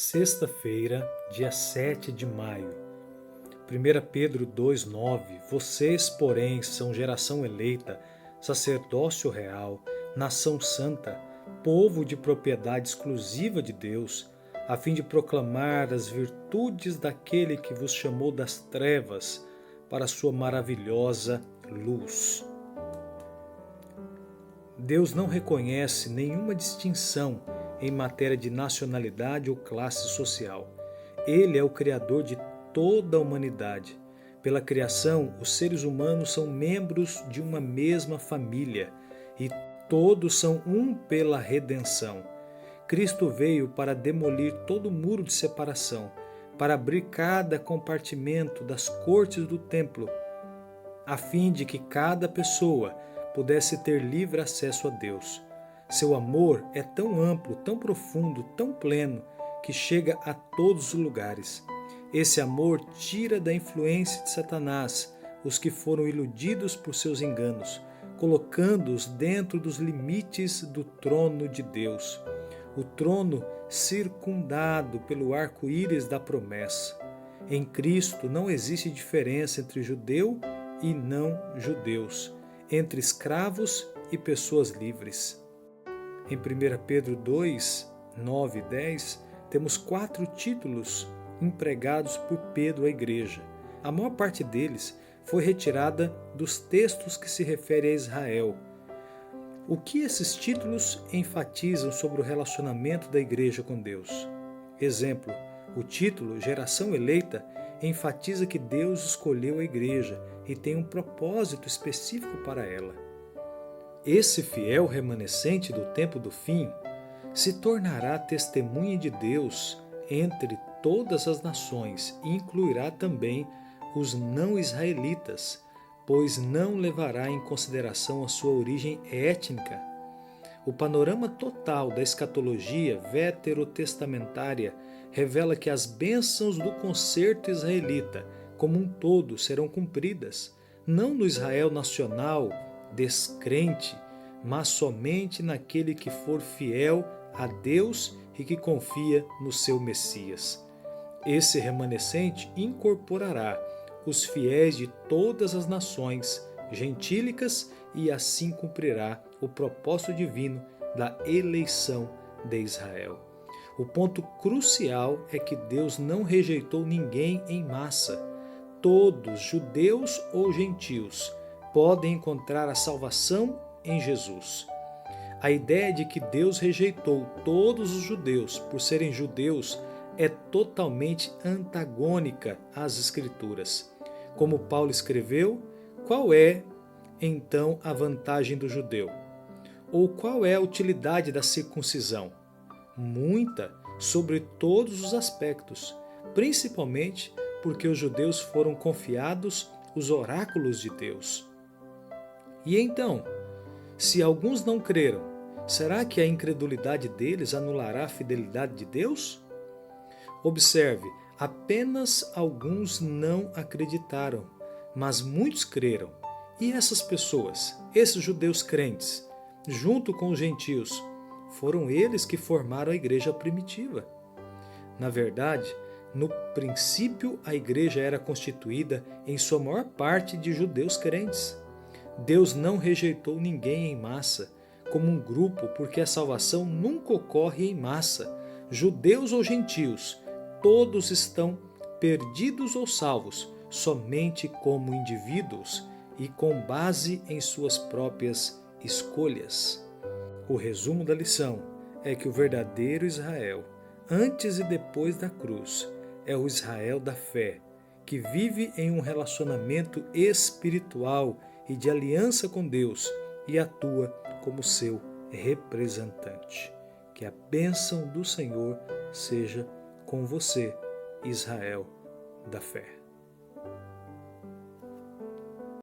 Sexta-feira, dia 7 de maio. 1 Pedro 2,9. Vocês, porém, são geração eleita, sacerdócio real, nação santa, povo de propriedade exclusiva de Deus, a fim de proclamar as virtudes daquele que vos chamou das trevas para a sua maravilhosa luz. Deus não reconhece nenhuma distinção em matéria de nacionalidade ou classe social. Ele é o Criador de toda a humanidade. Pela criação, os seres humanos são membros de uma mesma família e todos são um pela redenção. Cristo veio para demolir todo muro de separação, para abrir cada compartimento das cortes do templo, a fim de que cada pessoa pudesse ter livre acesso a Deus. Seu amor é tão amplo, tão profundo, tão pleno, que chega a todos os lugares. Esse amor tira da influência de Satanás os que foram iludidos por seus enganos, colocando-os dentro dos limites do trono de Deus. O trono circundado pelo arco-íris da promessa. Em Cristo não existe diferença entre judeu e não judeus, entre escravos e pessoas livres. Em 1 Pedro 2, 9 e 10, temos 4 títulos empregados por Pedro à igreja. A maior parte deles foi retirada dos textos que se referem a Israel. O que esses títulos enfatizam sobre o relacionamento da igreja com Deus? Exemplo, o título Geração Eleita enfatiza que Deus escolheu a igreja e tem um propósito específico para ela. Esse fiel remanescente do tempo do fim se tornará testemunha de Deus entre todas as nações e incluirá também os não-israelitas, pois não levará em consideração a sua origem étnica. O panorama total da escatologia veterotestamentária revela que as bênçãos do concerto israelita como um todo serão cumpridas, não no Israel nacional, descrente, mas somente naquele que for fiel a Deus e que confia no seu Messias. Esse remanescente incorporará os fiéis de todas as nações gentílicas e assim cumprirá o propósito divino da eleição de Israel. O ponto crucial é que Deus não rejeitou ninguém em massa. Todos, judeus ou gentios, podem encontrar a salvação em Jesus. A ideia de que Deus rejeitou todos os judeus por serem judeus é totalmente antagônica às Escrituras. Como Paulo escreveu, qual é, então, a vantagem do judeu? Ou qual é a utilidade da circuncisão? Muita, sobre todos os aspectos, principalmente porque os judeus foram confiados os oráculos de Deus. E então, se alguns não creram, será que a incredulidade deles anulará a fidelidade de Deus? Observe, apenas alguns não acreditaram, mas muitos creram. E essas pessoas, esses judeus crentes, junto com os gentios, foram eles que formaram a igreja primitiva. Na verdade, no princípio a igreja era constituída em sua maior parte de judeus crentes. Deus não rejeitou ninguém em massa, como um grupo, porque a salvação nunca ocorre em massa. Judeus ou gentios, todos estão perdidos ou salvos, somente como indivíduos e com base em suas próprias escolhas. O resumo da lição é que o verdadeiro Israel, antes e depois da cruz, é o Israel da fé, que vive em um relacionamento espiritual e de aliança com Deus e atua como seu representante. Que a bênção do Senhor seja com você, Israel da fé.